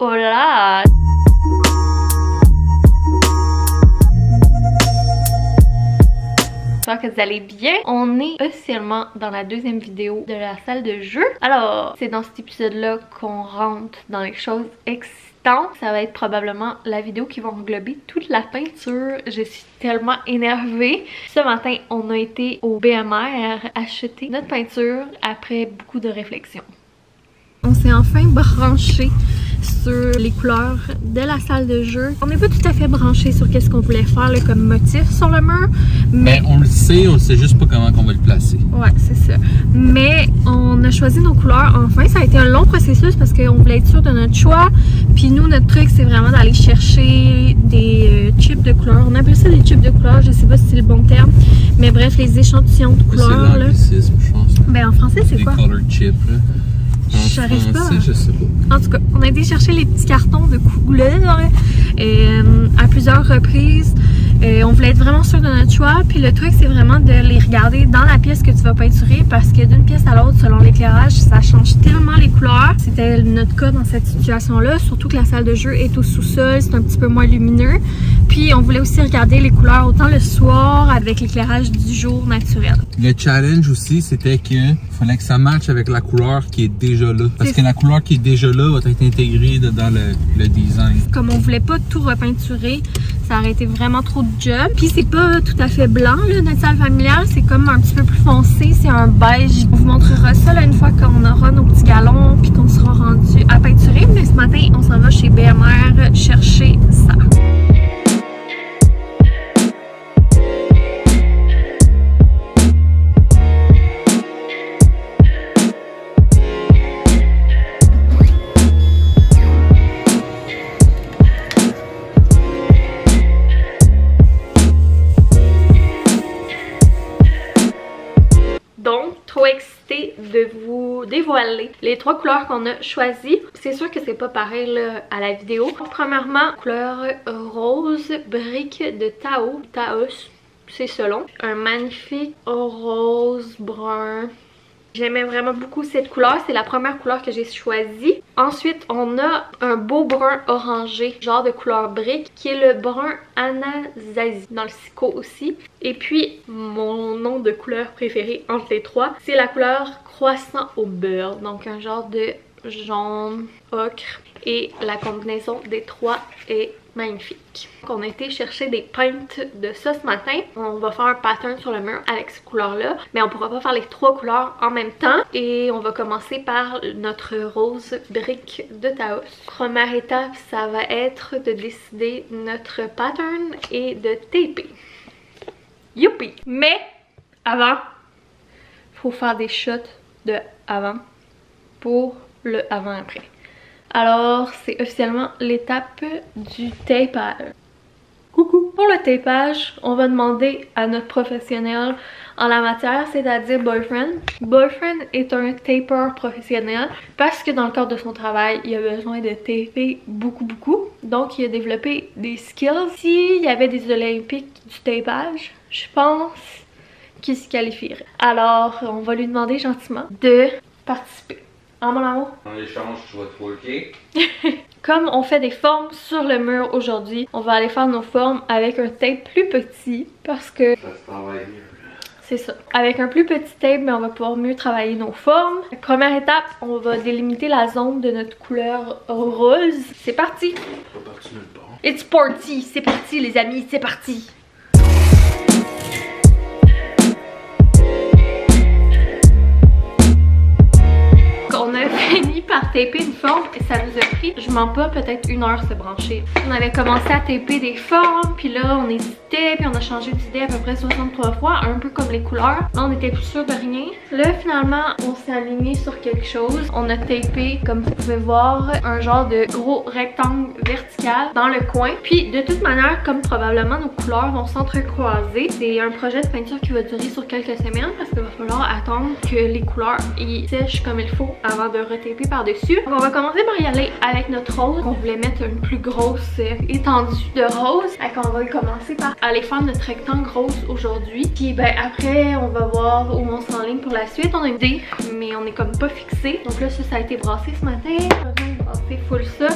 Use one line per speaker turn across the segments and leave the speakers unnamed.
Hola! J'espère que vous allez bien. On est officiellement dans la deuxième vidéo de la salle de jeu. Alors, c'est dans cet épisode-là qu'on rentre dans les choses excitantes. Ça va être probablement la vidéo qui va englober toute la peinture. Je suis tellement énervée. Ce matin, on a été au BMR acheter notre peinture après beaucoup de réflexion. On s'est enfin branché sur les couleurs de la salle de jeu. On n'est pas tout à fait branché sur qu'est-ce qu'on voulait faire là, comme motif sur le mur. Mais
on le sait juste pas comment on va le placer.
Ouais, c'est ça. Mais on a choisi nos couleurs enfin. Ça a été un long processus parce qu'on voulait être sûr de notre choix. Puis nous, notre truc, c'est vraiment d'aller chercher des chips de couleurs. On appelle ça des chips de couleurs, je sais pas si c'est le bon terme. Mais bref, les échantillons de couleurs. C'est
l'anglicisme, je pense.
Ben en français, c'est quoi?
Les color chips, là.
J'arrive pas.
Je sais pas.
En tout cas, on a été chercher les petits cartons de couleurs à plusieurs reprises. On voulait être vraiment sûr de notre choix. Puis le truc, c'est vraiment de les regarder dans la pièce que tu vas peinturer parce que d'une pièce à l'autre, selon l'éclairage, ça change tellement les couleurs. C'était notre cas dans cette situation-là, surtout que la salle de jeu est au sous-sol, c'est un petit peu moins lumineux. Puis on voulait aussi regarder les couleurs autant le soir avec l'éclairage du jour naturel.
Le challenge aussi, c'était qu'il fallait que ça matche avec la couleur qui est déjà là. Parce que la couleur qui est déjà là va être intégrée dans le design. Comme
on voulait pas tout repeinturer, ça aurait été vraiment trop de job. Puis c'est pas tout à fait blanc, là, notre salle familiale. C'est comme un petit peu plus foncé, c'est un beige. On vous montrera ça là, une fois qu'on aura nos petits galons puis qu'on sera rendu à peinturer. Mais ce matin, on s'en va chez BMR chercher ça. Donc, trop excitée de vous dévoiler les trois couleurs qu'on a choisies. C'est sûr que c'est pas pareil là, à la vidéo. Premièrement, couleur rose brique de Taos, c'est selon. Un magnifique rose brun. J'aimais vraiment beaucoup cette couleur, c'est la première couleur que j'ai choisie. Ensuite, on a un beau brun orangé, genre de couleur brique, qui est le brun Anasazi, dans le Cico aussi. Et puis, mon nom de couleur préféré entre les trois, c'est la couleur croissant au beurre, donc un genre de jaune ocre. Et la combinaison des trois est magnifique. Donc on a été chercher des peintes de ça ce matin. On va faire un pattern sur le mur avec ces couleurs-là, mais on pourra pas faire les trois couleurs en même temps. Et on va commencer par notre rose brique de Taos. Première étape, ça va être de décider notre pattern et de taper. Youpi! Mais avant, faut faire des shots de avant pour le avant-après. Alors, c'est officiellement l'étape du tapage. Coucou! Pour le tapage, on va demander à notre professionnel en la matière, c'est-à-dire Boyfriend. Boyfriend est un taper professionnel parce que dans le cadre de son travail, il a besoin de taper beaucoup. Donc, il a développé des skills. S'il y avait des Olympiques du tapage, je pense qu'il se qualifierait. Alors, on va lui demander gentiment de participer. Ah mon amour?
En échange, tu vas twerker.
Comme on fait des formes sur le mur aujourd'hui, on va aller faire nos formes avec un tape plus petit parce que...
Ça se travaille mieux.
C'est ça. Avec un plus petit tape, mais on va pouvoir mieux travailler nos formes. Première étape, on va délimiter la zone de notre couleur rose. C'est parti!
Pas parti nulle part.
It's party! C'est parti les amis, c'est parti! On a fini par taper une forme et ça nous a pris, je mens pas, peut-être 1 heure se brancher. On avait commencé à taper des formes, puis là on hésitait, puis on a changé d'idée à peu près 63 fois, un peu comme les couleurs. Là on était plus sûr de rien. Là finalement on s'est aligné sur quelque chose. On a tapé, comme vous pouvez voir, un genre de gros rectangle vertical dans le coin. Puis de toute manière, comme probablement nos couleurs vont s'entrecroiser, c'est un projet de peinture qui va durer sur quelques semaines parce qu'il va falloir attendre que les couleurs y sèchent comme il faut avant de retaper par-dessus. On va commencer par y aller avec notre rose. On voulait mettre une plus grosse étendue de rose. Donc on va commencer par aller faire notre rectangle rose aujourd'hui. Puis ben après on va voir où on s'enligne pour la suite. On a une idée mais on est comme pas fixé. Donc là ça a été brassé ce matin. On va brasser full ça.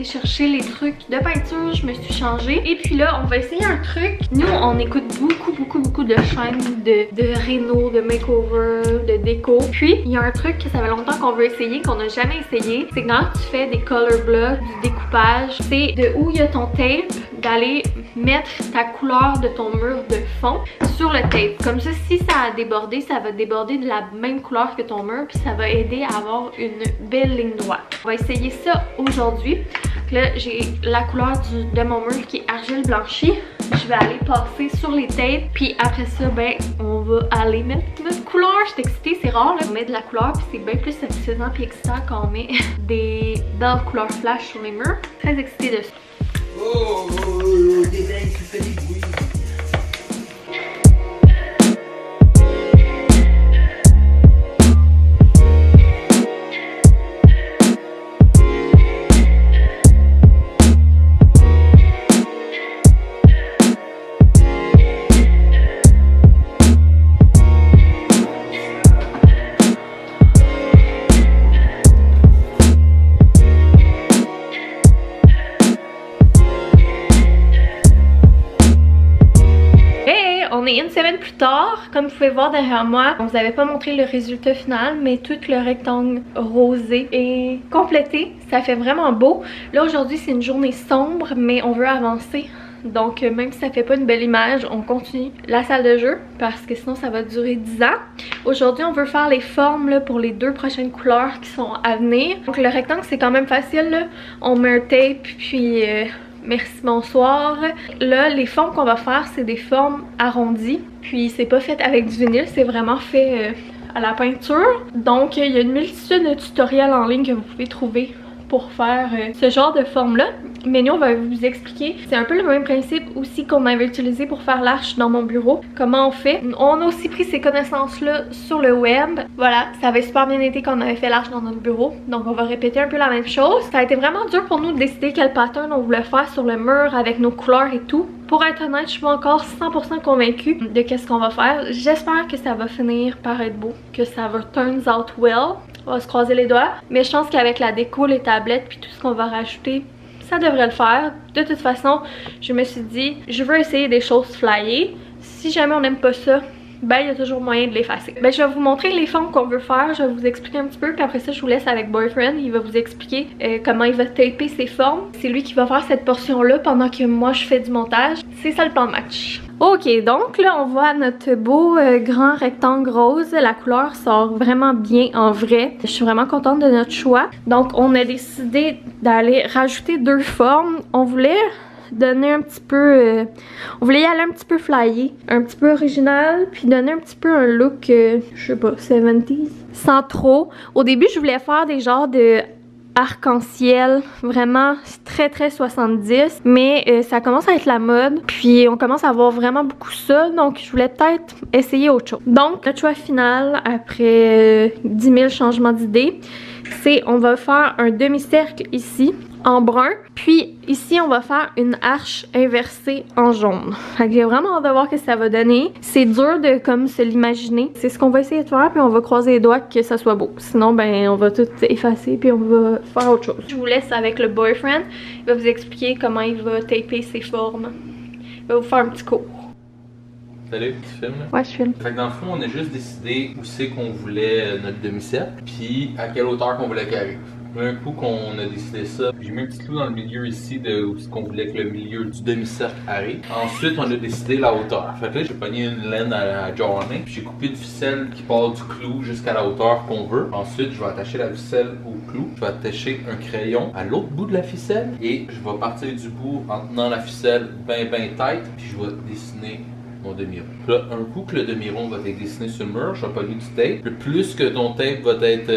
été chercher les trucs de peinture, je me suis changée. Et puis là, on va essayer un truc. Nous, on écoute beaucoup de chaînes de réno, de makeover, de déco. Puis, il y a un truc que ça fait longtemps qu'on veut essayer, qu'on n'a jamais essayé. C'est quand tu fais des color blocks, du découpage, c'est de où il y a ton tape, d'aller mettre ta couleur de ton mur de fond sur le tape. Comme ça, si ça a débordé, ça va déborder de la même couleur que ton mur, puis ça va aider à avoir une belle ligne droite. On va essayer ça aujourd'hui. Là, j'ai la couleur de mon mur qui est argile blanchie. Je vais aller passer sur les tapes, puis après ça, ben, on va aller mettre notre couleur. Je suis excitée, c'est rare, là. On met de la couleur, puis c'est bien plus satisfaisant puis excitant quand on met des belles couleurs flash sur les murs. Très excitée de ça.
Oh, Dédé, tu fais des bruits.
On est une semaine plus tard, comme vous pouvez voir derrière moi, on vous avait pas montré le résultat final, mais tout le rectangle rosé est complété, ça fait vraiment beau. Là aujourd'hui c'est une journée sombre, mais on veut avancer. Donc même si ça fait pas une belle image, on continue la salle de jeu parce que sinon ça va durer 10 ans. Aujourd'hui on veut faire les formes là, pour les 2 prochaines couleurs qui sont à venir. Donc le rectangle c'est quand même facile là. On met un tape puis merci bonsoir. Là les formes qu'on va faire c'est des formes arrondies. Puis c'est pas fait avec du vinyle, c'est vraiment fait à la peinture. Donc il y a une multitude de tutoriels en ligne que vous pouvez trouver pour faire ce genre de forme là. Mais nous on va vous expliquer, c'est un peu le même principe aussi qu'on avait utilisé pour faire l'arche dans mon bureau. Comment on fait? On a aussi pris ces connaissances là sur le web. Voilà, ça avait super bien été quand on avait fait l'arche dans notre bureau. Donc on va répéter un peu la même chose. Ça a été vraiment dur pour nous de décider quel pattern on voulait faire sur le mur avec nos couleurs et tout. Pour être honnête, je suis pas encore 100% convaincue de qu'est-ce qu'on va faire. J'espère que ça va finir par être beau, que ça va turns out well. On va se croiser les doigts. Mais je pense qu'avec la déco, les tablettes puis tout ce qu'on va rajouter, ça devrait le faire. De toute façon, je me suis dit, je veux essayer des choses flyées. Si jamais on n'aime pas ça, ben il y a toujours moyen de l'effacer. Ben je vais vous montrer les formes qu'on veut faire, je vais vous expliquer un petit peu, puis après ça je vous laisse avec Boyfriend, il va vous expliquer comment il va taper ses formes. C'est lui qui va faire cette portion là pendant que moi je fais du montage. C'est ça le plan de match. Ok, donc là on voit notre beau grand rectangle rose. La couleur sort vraiment bien en vrai. Je suis vraiment contente de notre choix. Donc on a décidé d'aller rajouter 2 formes. On voulait donner un petit peu on voulait y aller un petit peu flyé, un petit peu original, puis donner un petit peu un look je sais pas, 70s sans trop. Au début je voulais faire des genres de arc-en-ciel, vraiment très 70, mais ça commence à être la mode, puis on commence à avoir vraiment beaucoup ça, donc je voulais peut-être essayer autre chose. Donc notre choix final après 10 000 changements d'idées, c'est on va faire un demi-cercle ici en brun, puis ici on va faire une arche inversée en jaune. Fait que j'ai vraiment hâte de voir ce que ça va donner. C'est dur de comme se l'imaginer. C'est ce qu'on va essayer de faire, puis on va croiser les doigts que ça soit beau. Sinon ben on va tout effacer puis on va faire autre chose. Je vous laisse avec le Boyfriend. Il va vous expliquer comment il va taper ses formes. Il va vous faire un petit cours.
Salut, tu filmes?
Ouais, je filme.
Fait que dans le fond, on a juste décidé où c'est qu'on voulait notre demi-cercle, puis à quelle hauteur qu'on voulait qu'il arrive. Un coup qu'on a décidé ça, j'ai mis un petit clou dans le milieu ici de où qu'on voulait que le milieu du demi-cercle arrive. Ensuite, on a décidé la hauteur. Fait que là, j'ai pogné une laine à la journée, puis j'ai coupé une ficelle qui part du clou jusqu'à la hauteur qu'on veut. Ensuite, je vais attacher la ficelle au clou. Je vais attacher un crayon à l'autre bout de la ficelle et je vais partir du bout en tenant la ficelle bien tight, puis je vais dessiner mon demi-rond. Là, un coup que le demi-rond va être dessiné sur le mur, je vais pogner du tape. Le plus que ton tape va être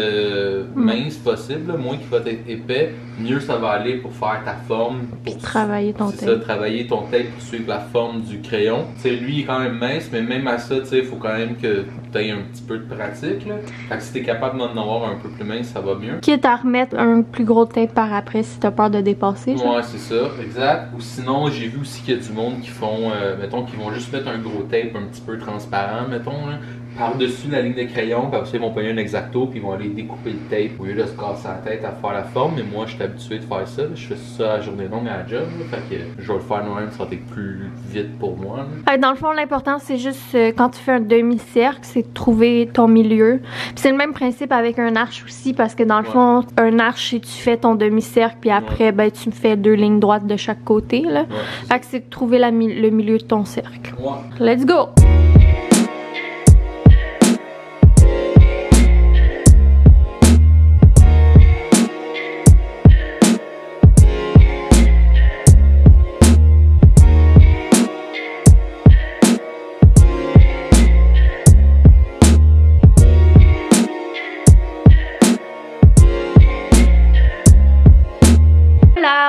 mince possible, moins qu'il va être épais, mieux ça va aller pour faire ta forme. Pour
travailler ton tape.
C'est ça, travailler ton tape pour suivre la forme du crayon. Tu sais, lui il est quand même mince, mais même à ça, tu sais, il faut quand même que tu aies un petit peu de pratique, là. Fait que si t'es capable d'en avoir un peu plus mince, ça va mieux.
Quitte à remettre un plus gros tape par après si t'as peur de dépasser. Genre.
Ouais, c'est ça, exact. Ou sinon, j'ai vu aussi qu'il y a du monde qui font, mettons, qui vont juste mettre un gros tape un petit peu transparent, mettons, là, par-dessus la ligne de crayon, puis après ça, ils vont pogner un X-Acto, puis ils vont aller découper le tape au lieu de se casser la tête à faire la forme. Mais moi, je suis habitué de faire ça. Je fais ça à journée longue à la job, là, fait que je vais le faire moi-même, ça va être plus vite pour moi.
Dans le fond, l'important, c'est juste quand tu fais un demi-cercle, c'est de trouver ton milieu. C'est le même principe avec un arche aussi, parce que dans le fond, un arche, tu fais ton demi-cercle, puis après, ben, tu fais 2 lignes droites de chaque côté. Là. Fait que c'est de trouver le milieu de ton cercle. Let's go!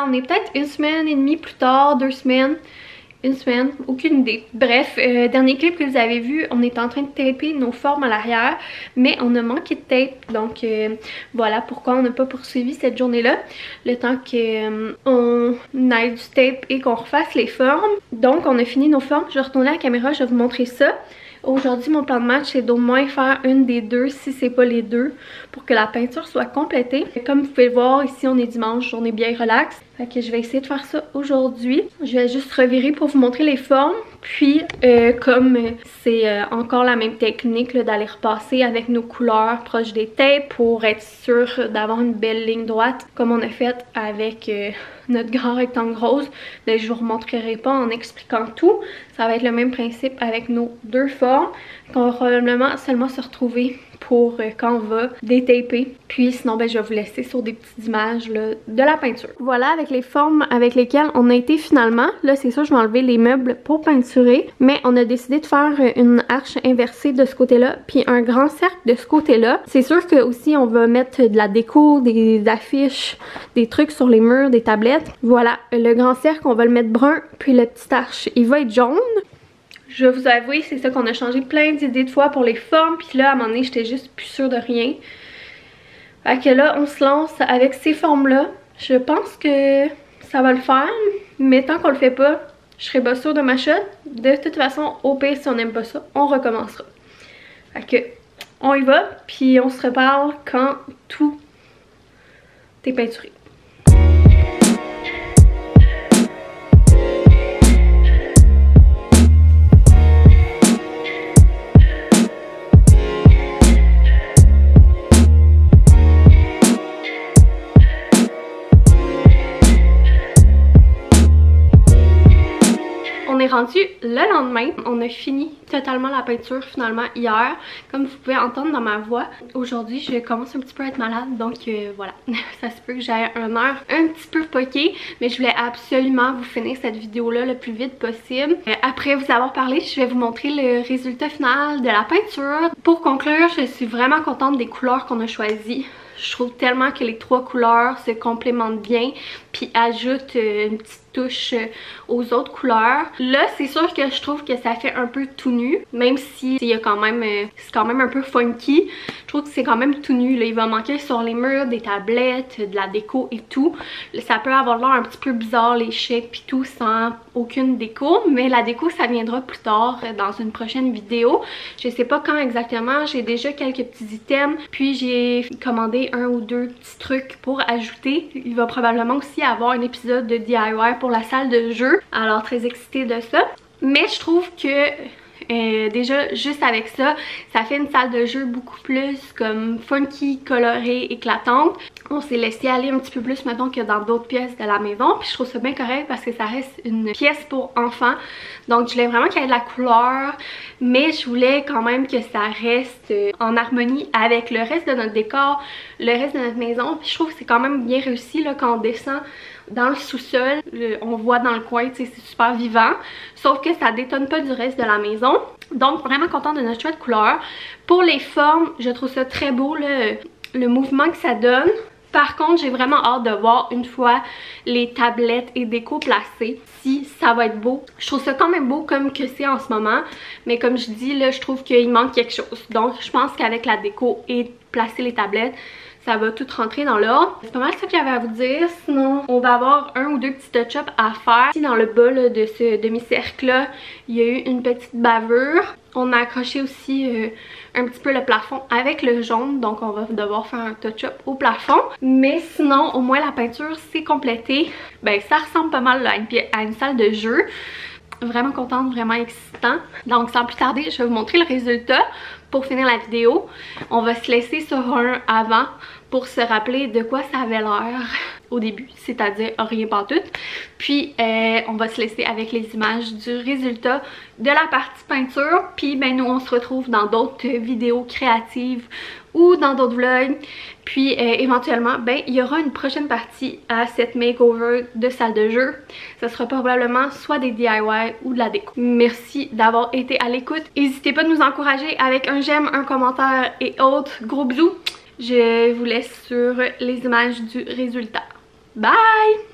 On est peut-être 1 semaine et demie plus tard, 2 semaines, 1 semaine, aucune idée. Bref, dernier clip que vous avez vu, on est en train de taper nos formes à l'arrière, mais on a manqué de tape, donc voilà pourquoi on n'a pas poursuivi cette journée-là, le temps qu'on aille du tape et qu'on refasse les formes. Donc on a fini nos formes, je vais retourner à la caméra, je vais vous montrer ça. Aujourd'hui, mon plan de match, c'est d'au moins faire une des deux, si c'est pas les deux, pour que la peinture soit complétée. Comme vous pouvez le voir, ici on est dimanche, journée bien relax. Fait que je vais essayer de faire ça aujourd'hui. Je vais juste revirer pour vous montrer les formes. Puis, comme c'est encore la même technique d'aller repasser avec nos couleurs proches des tapes pour être sûr d'avoir une belle ligne droite, comme on a fait avec notre grand rectangle rose, ben, je vous remontrerai pas en expliquant tout. Ça va être le même principe avec nos deux formes, qu'on va probablement seulement se retrouver pour quand on va détaper. Puis sinon, ben, je vais vous laisser sur des petites images là, de la peinture. Voilà avec les formes avec lesquelles on a été finalement. Là, c'est sûr, je vais enlever les meubles pour peinturer. Mais on a décidé de faire une arche inversée de ce côté-là, puis un grand cercle de ce côté-là. C'est sûr que aussi on va mettre de la déco, des affiches, des trucs sur les murs, des tablettes. Voilà, le grand cercle, on va le mettre brun, puis le petit arche, il va être jaune. Je vais vous avouer, c'est ça qu'on a changé plein d'idées de fois pour les formes. Puis là, à un moment donné, j'étais juste plus sûre de rien. Fait que là, on se lance avec ces formes-là. Je pense que ça va le faire. Mais tant qu'on le fait pas, je serai pas sûre de ma shot. De toute façon, au pire, si on n'aime pas ça, on recommencera. Fait que, on y va. Puis on se reparle quand tout est peinturé. On est rendu le lendemain, on a fini totalement la peinture finalement hier, comme vous pouvez entendre dans ma voix. Aujourd'hui je commence un petit peu à être malade, donc voilà, ça se peut que j'aie un air un petit peu poqué, mais je voulais absolument vous finir cette vidéo là le plus vite possible. Après vous avoir parlé, je vais vous montrer le résultat final de la peinture. Pour conclure, je suis vraiment contente des couleurs qu'on a choisies. Je trouve tellement que les trois couleurs se complémentent bien, puis ajoutent une petite touche aux autres couleurs. Là, c'est sûr que je trouve que ça fait un peu tout nu, même si il y a quand même, c'est quand même un peu funky. Je trouve que c'est quand même tout nu. Là, il va manquer sur les murs des tablettes, de la déco et tout. Ça peut avoir l'air un petit peu bizarre, les chèques puis tout, sans aucune déco, mais la déco, ça viendra plus tard dans une prochaine vidéo. Je sais pas quand exactement, j'ai déjà quelques petits items, puis j'ai commandé 1 ou 2 petits trucs pour ajouter. Il va probablement aussi avoir un épisode de DIY pour la salle de jeu, alors très excitée de ça. Mais je trouve que déjà juste avec ça, ça fait une salle de jeu beaucoup plus comme funky, colorée, éclatante. On s'est laissé aller un petit peu plus maintenant que dans d'autres pièces de la maison, puis je trouve ça bien correct parce que ça reste une pièce pour enfants. Donc je voulais vraiment qu'il y ait de la couleur, mais je voulais quand même que ça reste en harmonie avec le reste de notre décor, le reste de notre maison. Puis je trouve que c'est quand même bien réussi là, quand on descend dans le sous-sol, on voit dans le coin, c'est super vivant, sauf que ça détonne pas du reste de la maison. Donc vraiment contente de notre choix de couleur. Pour les formes, je trouve ça très beau le mouvement que ça donne. Par contre, j'ai vraiment hâte de voir une fois les tablettes et déco placées, si ça va être beau. Je trouve ça quand même beau comme que c'est en ce moment, mais comme je dis, là, je trouve qu'il manque quelque chose. Donc, je pense qu'avec la déco et placer les tablettes, ça va tout rentrer dans l'ordre. C'est pas mal ça que j'avais à vous dire. Sinon, on va avoir un ou deux petits touch-ups à faire. Ici dans le bas là, de ce demi-cercle là, il y a eu une petite bavure. On a accroché aussi un petit peu le plafond avec le jaune, donc on va devoir faire un touch-up au plafond. Mais sinon, au moins la peinture s'est complétée. Ben ça ressemble pas mal là, à une salle de jeu. Vraiment contente, vraiment excitant. Donc sans plus tarder, je vais vous montrer le résultat pour finir la vidéo. On va se laisser sur un avant pour se rappeler de quoi ça avait l'air au début, c'est-à-dire rien pantoute. Puis on va se laisser avec les images du résultat de la partie peinture. Puis ben nous on se retrouve dans d'autres vidéos créatives ou dans d'autres vlogs. Puis éventuellement, ben il y aura une prochaine partie à cette makeover de salle de jeu. Ça sera probablement soit des DIY ou de la déco. Merci d'avoir été à l'écoute. N'hésitez pas à nous encourager avec un j'aime, un commentaire et autres. Gros bisous. Je vous laisse sur les images du résultat. Bye!